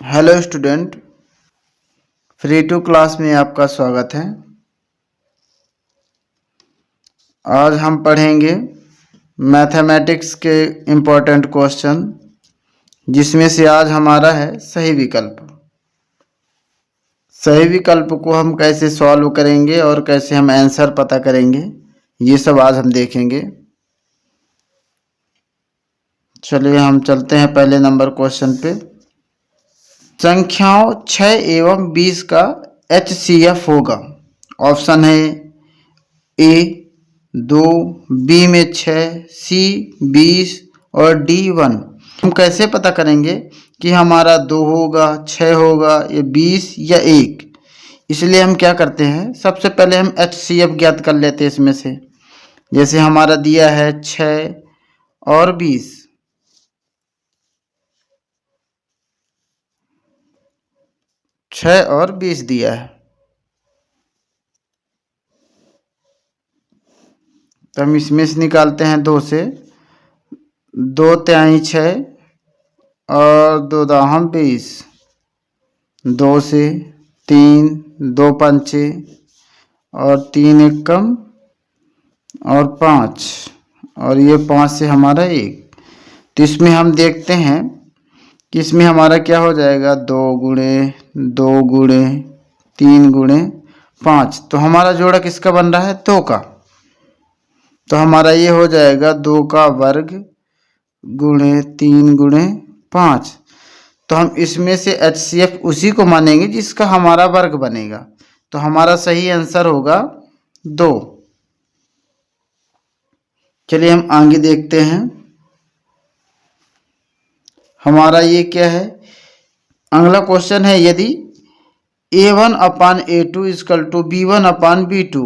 Hello student, free to class में आपका स्वागत है। आज हम पढ़ेंगे मैथमेटिक्स के इम्पोर्टेंट क्वेश्चन, जिसमें से आज हमारा है सही विकल्प। सही विकल्प को हम कैसे सॉल्व करेंगे और कैसे हम आंसर पता करेंगे, ये सब आज हम देखेंगे। चलिए हम चलते हैं पहले नंबर क्वेश्चन पे। संख्याओं 6 एवं 20 का HCF होगा। ऑप्शन है ए 2, बी में 6, सी 20 और डी 1। हम कैसे पता करेंगे कि हमारा 2 होगा, 6 होगा, या 20 या 1? इसलिए हम क्या करते हैं, सबसे पहले हम HCF ज्ञात कर लेते हैं इसमें से। जैसे हमारा दिया है 6 और 20, छः और 20 दिया है, तो हम इसमें से निकालते हैं 2 से। 2 तिहाई 6 और 2 दाहम 20, 2 से 3, 2 पंचे और 3 एकम और 5, और ये 5 से हमारा 1। तो इसमें हम देखते हैं कि इसमें हमारा क्या हो जाएगा, 2 गुणे 2 गुणे 3 गुणे 5। तो हमारा जोड़ा किसका बन रहा है, 2 का। तो हमारा ये हो जाएगा 2 का वर्ग गुणे 3 गुणे 5। तो हम इसमें से HCF उसी को मानेंगे जिसका हमारा वर्ग बनेगा। तो हमारा सही आंसर होगा 2। चलिए हम आगे देखते हैं। हमारा ये क्या है, अगला क्वेश्चन है, यदि A1/A2 equal to B1/B2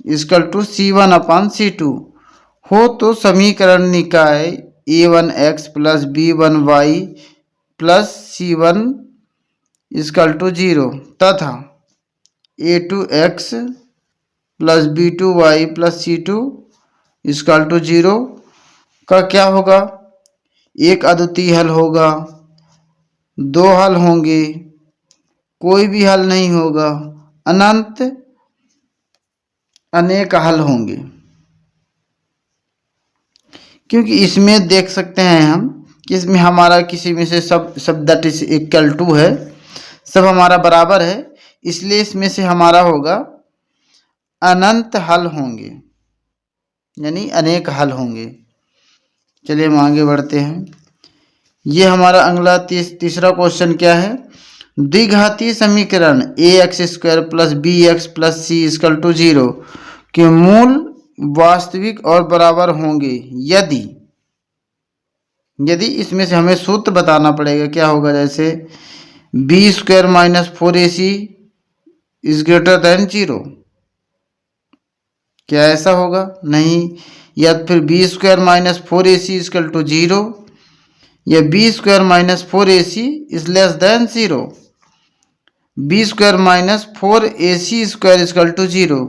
equal to C1/C2 हो तो समीकरण निकाय A1x plus B1y plus C1 equal to 0 तथा A2x plus B2y plus C2 equal to 0 का क्या होगा। एक अद्वितीय हल होगा, 2 हल होंगे, कोई भी हल नहीं होगा, अनंत अनेक हल होंगे। क्योंकि इसमें देख सकते हैं हम कि इसमें हमारा किसी में से सब दैट इज इक्वल टू है, सब हमारा बराबर है, इसलिए इसमें से हमारा होगा अनंत हल होंगे, यानी अनेक हल होंगे। चलिए हम आगे बढ़ते हैं। ये हमारा अगला तीसरा क्वेश्चन क्या है, द्विघातीय समीकरण ax² plus bx plus c equal to 0 के मूल वास्तविक और बराबर होंगे यदि इसमें से हमें सूत्र बताना पड़ेगा। क्या होगा, जैसे b² minus 4ac is greater than 0। क्या ऐसा होगा? नहीं। या फिर b² minus 4ac equal to 0, या b² minus 4ac is less than 0। b² minus 4ac square equal to 0।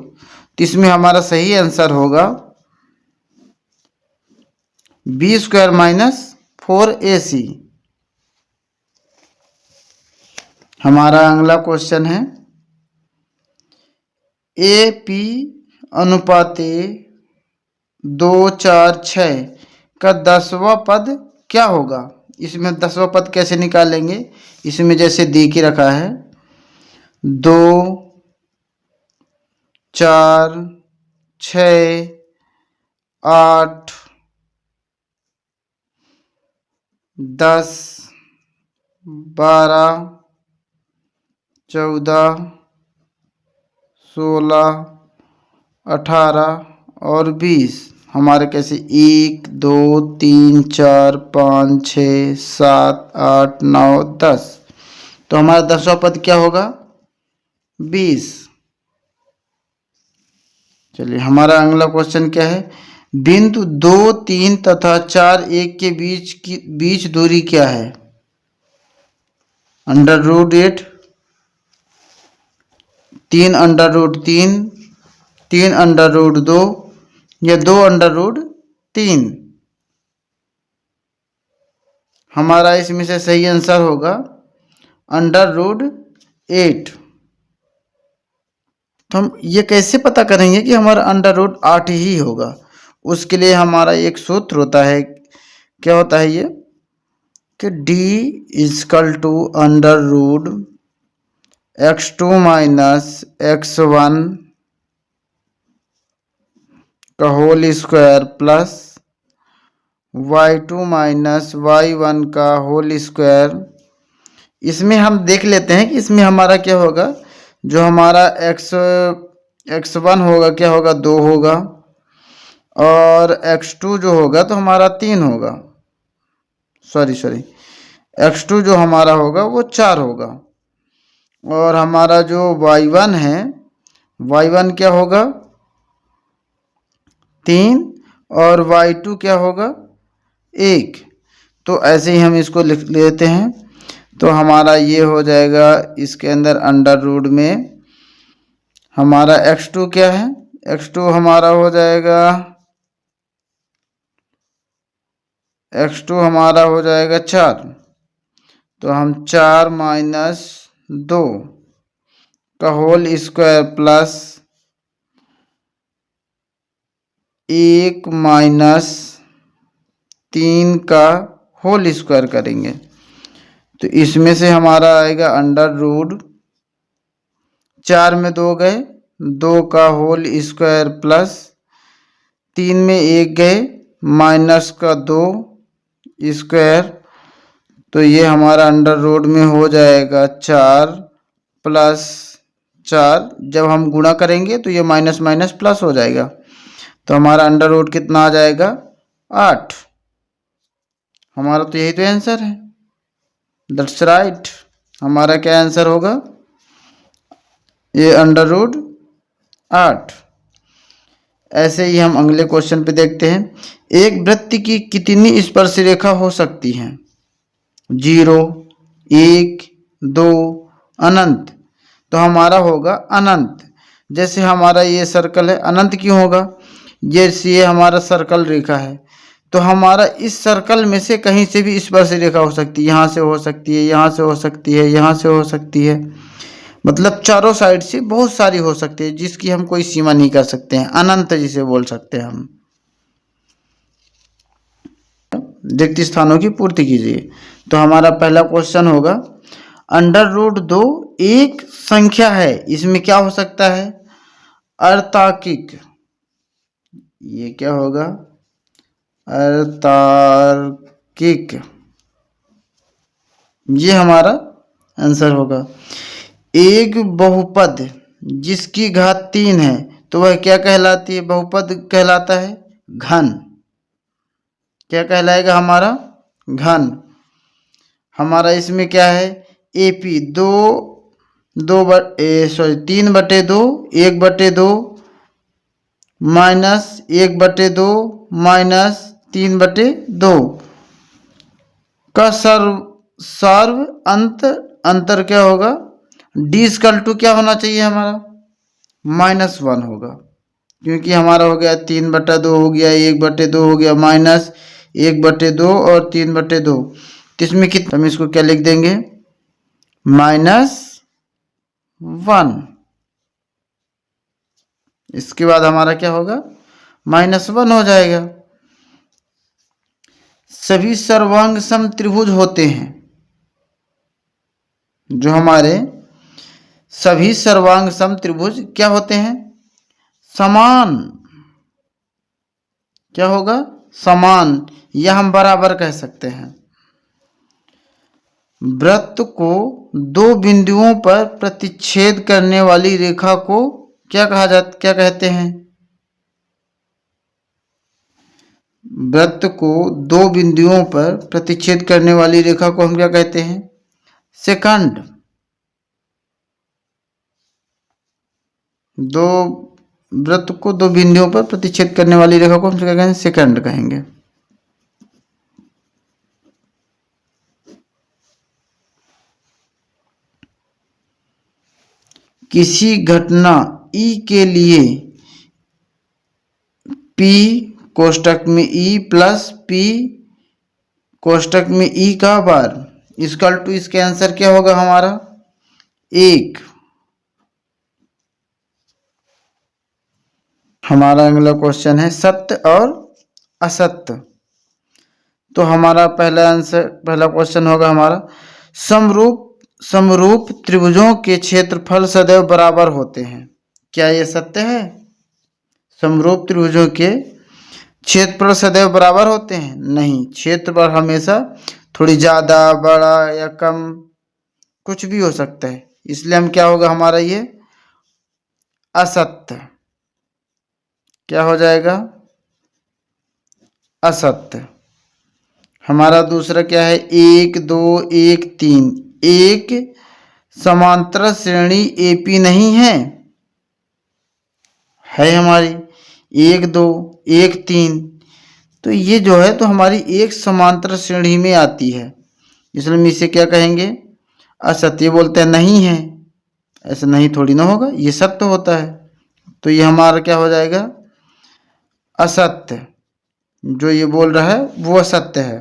तो इसमें हमारा सही आंसर होगा b² माइनस 4ac। हमारा अगला क्वेश्चन है, AP अनुपाते 2 4 6 का 10वां पद क्या होगा। इसमें 10वां पद कैसे निकालेंगे, इसमें जैसे दे के रखा है 2 4 6 8 10 12 14 16 18 और 20। हमारे कैसे 1 2 3 4 5 6 7 8 9 10। तो हमारा 10वां पद क्या होगा, 20। चलिए हमारा अगला क्वेश्चन क्या है, बिंदु 2 3 तथा 4 1 के बीच दूरी क्या है। √8, 3 √3, 3 √2 या 2 √3। हमारा इसमें से सही आंसर होगा √8। तो हम ये कैसे पता करेंगे कि हमारा √8 ही होगा? उसके लिए हमारा एक सूत्र होता है। क्या होता है ये कि d √x2 माइनस x1 का whole square plus y2 minus y1 का होल स्क्वायर। इसमें हम देख लेते हैं कि इसमें हमारा क्या होगा। जो हमारा x1 होगा क्या होगा, 2 होगा, और x2 जो होगा तो हमारा 3 होगा। सॉरी x2 जो हमारा होगा वो 4 होगा। और हमारा जो y1 है, y1 क्या होगा, 3, और y2 क्या होगा, 1। तो ऐसे ही हम इसको लिख लेते हैं। तो हमारा ये हो जाएगा, इसके अंदर अंडर रूट में हमारा x2 क्या है, x2 हमारा हो जाएगा, x2 हमारा हो जाएगा 4। तो हम 4 माइनस 2 का होल स्क्वायर प्लस 1 माइनस 3 का होल स्क्वायर करेंगे। तो इसमें से हमारा आएगा अंडर रूट 4 में 2 गए, 2 का होल स्क्वायर प्लस 3 में 1 गए, माइनस का 2 स्क्वायर। तो ये हमारा अंडर रूट में हो जाएगा 4 प्लस 4। जब हम गुणा करेंगे तो ये माइनस माइनस प्लस हो जाएगा। तो हमारा अंडर रूट कितना आ जाएगा, 8। हमारा तो यही तो आंसर है। That's right. हमारा क्या आंसर होगा, ये अंडर रूट 8। ऐसे ही हम अगले क्वेश्चन पे देखते हैं। एक वृत्त की कितनी स्पर्श रेखा हो सकती हैं? 0, 1, 2, अनंत। तो हमारा होगा अनंत। जैसे हमारा ये सर्कल है, अनंत क्यों होगा, जैसे ये हमारा सर्कल रेखा है, तो हमारा इस सर्कल में से कहीं से भी स्पर्श रेखा हो सकती है। यहाँ से हो सकती है, यहाँ से हो सकती है, यहाँ से हो सकती है, मतलब चारों साइड से बहुत सारी हो सकती है, जिसकी हम कोई सीमा नहीं कर सकते हैं। अनंत जिसे बोल सकते हैं हम। रिक्त स्थानों की पूर्ति कीजिए। तो हमारा पहला क्वेश्चन होगा, अंडर रूट 2 एक संख्या है, इसमें क्या हो सकता है, अर्तार्किक। ये क्या होगा, अर्तार्किक। ये हमारा आंसर होगा। एक बहुपद जिसकी घात 3 है, तो वह क्या कहलाती है, बहुपद कहलाता है घन। क्या कहलाएगा हमारा, घन। हमारा इसमें क्या है, AP 3/2, 1/2, माइनस 1/2, माइनस 3/2 का सर्व अंतर क्या होगा, D= क्या होना चाहिए हमारा, -1 होगा। क्योंकि हमारा हो गया 3/2 हो गया, 1/2 हो गया, माइनस 1/2 और 3/2। तो इसमें कितना, हम इसको क्या लिख देंगे, -1। इसके बाद हमारा क्या होगा, -1 हो जाएगा। सभी सर्वांग सम त्रिभुज होते हैं, जो हमारे सभी सर्वांग सम त्रिभुज क्या होते हैं, समान। क्या होगा, समान, या हम बराबर कह सकते हैं। वृत्त को 2 बिंदुओं पर प्रतिच्छेद करने वाली रेखा को क्या कहते हैं, वृत्त को 2 बिंदुओं पर प्रतिच्छेद करने वाली रेखा को हम क्या कहते हैं, सेकंड। 2 वृत्त को 2 बिंदुओं पर प्रतिच्छेद करने वाली रेखा को हम क्या कहेंगे, सेकंड कहेंगे। किसी घटना E के लिए P कोष्टक में E प्लस P कोष्टक में E का बार इक्वल टू इसका आंसर क्या होगा हमारा 1। हमारा अगला क्वेश्चन है सत्य और असत्य। तो हमारा पहला क्वेश्चन होगा हमारा समरूप त्रिभुजों के क्षेत्रफल सदैव बराबर होते हैं। क्या ये सत्य है? समरूप त्रिभुजों के क्षेत्रफल सदैव बराबर होते हैं? नहीं, क्षेत्रफल हमेशा थोड़ी ज़्यादा, बड़ा या कम कुछ भी हो सकता है, इसलिए हम क्या होगा हमारा ये असत्य। क्या हो जाएगा? असत्य। हमारा दूसरा क्या है 1 2 1 3। एक समांतर श्रेणी एपी नहीं है हमारी 1 2 1 3। तो ये जो है तो हमारी एक समांतर श्रेणी में आती है, इसलिए हम इसे क्या कहेंगे असत्य बोलते हैं। नहीं है, ऐसा नहीं थोड़ी ना होगा, ये सत्य होता है। तो ये हमारा क्या हो जाएगा असत्य। जो ये बोल रहा है वो असत्य है।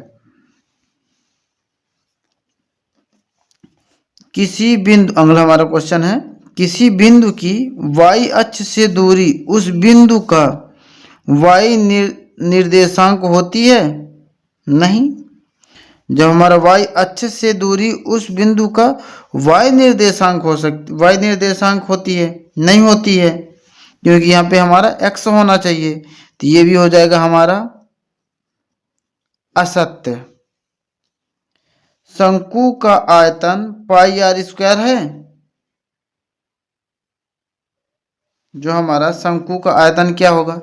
किसी बिंदु, अगला हमारा क्वेश्चन है किसी बिंदु की y अक्ष से दूरी उस बिंदु का y निर्देशांक होती है? नहीं। जब हमारा y अक्ष से दूरी उस बिंदु का y निर्देशांक y निर्देशांक होती है? नहीं होती है, क्योंकि यहाँ पे हमारा x होना चाहिए। तो ये भी हो जाएगा हमारा असत्य। शंकु का आयतन पाई आर स्क्वायर है। जो हमारा शंकु का आयतन क्या होगा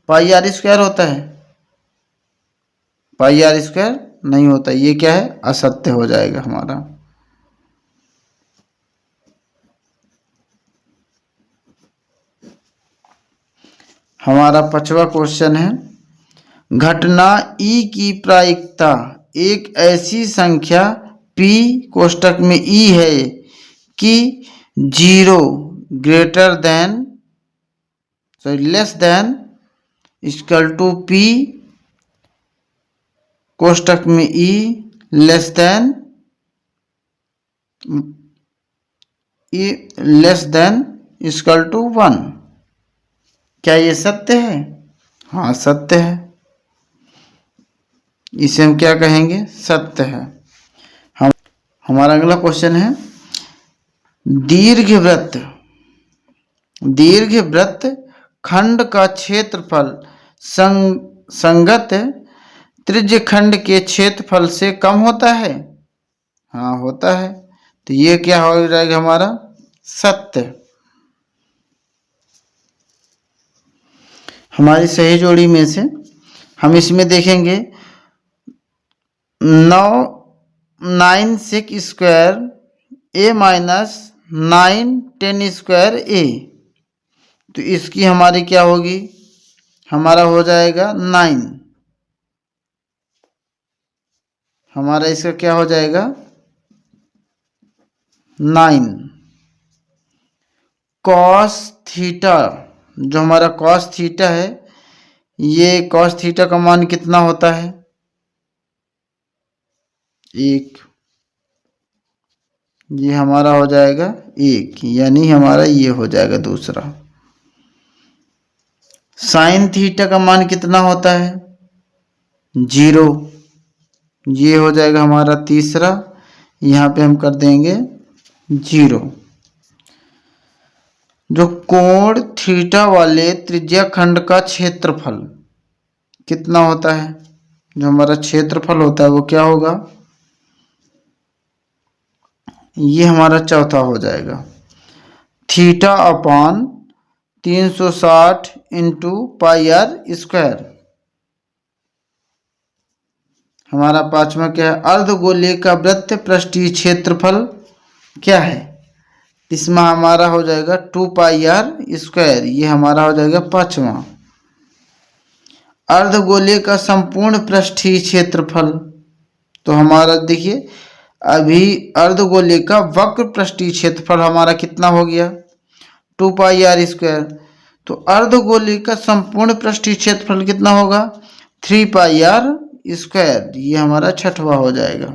पाई आर स्क्वायर होता है? पाई आर स्क्वायर नहीं होता, ये क्या है असत्य हो जाएगा हमारा। हमारा 5वां क्वेश्चन है घटना ई की प्रायिकता एक ऐसी संख्या p कोष्टक में ई है कि 0 greater than less than equal to p कोष्टक में e less than equal to 1। क्या ये सत्य है? हाँ सत्य है, इसे हम क्या कहेंगे सत्य है। हमारा अगला क्वेश्चन है दीर्घवृत्त खंड का क्षेत्रफल संगत त्रिज्य खंड के क्षेत्रफल से कम होता है? हाँ होता है। तो ये क्या हो जाएगा हमारा सत्य। हमारी सही जोड़ी में से हम इसमें देखेंगे 9 6 square a minus 9 10 square a। तो इसकी हमारी क्या होगी हमारा हो जाएगा 9। हमारा इसका क्या हो जाएगा 9। कॉस थीटा, जो हमारा कॉस थीटा है, ये कॉस थीटा का मान कितना होता है 1। ये हमारा हो जाएगा 1, यानी हमारा ये हो जाएगा दूसरा। साइन थीटा का मान कितना होता है 0। ये हो जाएगा हमारा तीसरा, यहाँ पे हम कर देंगे 0। जो कोण थीटा वाले त्रिज्या खंड का क्षेत्रफल कितना होता है, जो हमारा क्षेत्रफल होता है वो क्या होगा, ये हमारा चौथा हो जाएगा theta upon 360 into pi r square. हमारा 5वां क्या है अर्धगोलीय का वृत्त पृष्ठीय क्षेत्रफल क्या है, इसमें हमारा हो जाएगा 2 पाई आर स्क्वायर। ये हमारा हो जाएगा 5वां। अर्धगोलीय का संपूर्ण पृष्ठीय क्षेत्रफल, तो हमारा देखिए अभी अर्धगोलीय का वक्र पृष्ठीय क्षेत्रफल हमारा कितना हो गया 2 पाई आर स्क्वायर। तो अर्धगोलीय का संपूर्ण पृष्ठीय क्षेत्रफल कितना होगा 3 पाई आर स्क्वायर। ये हमारा 6वां हो जाएगा।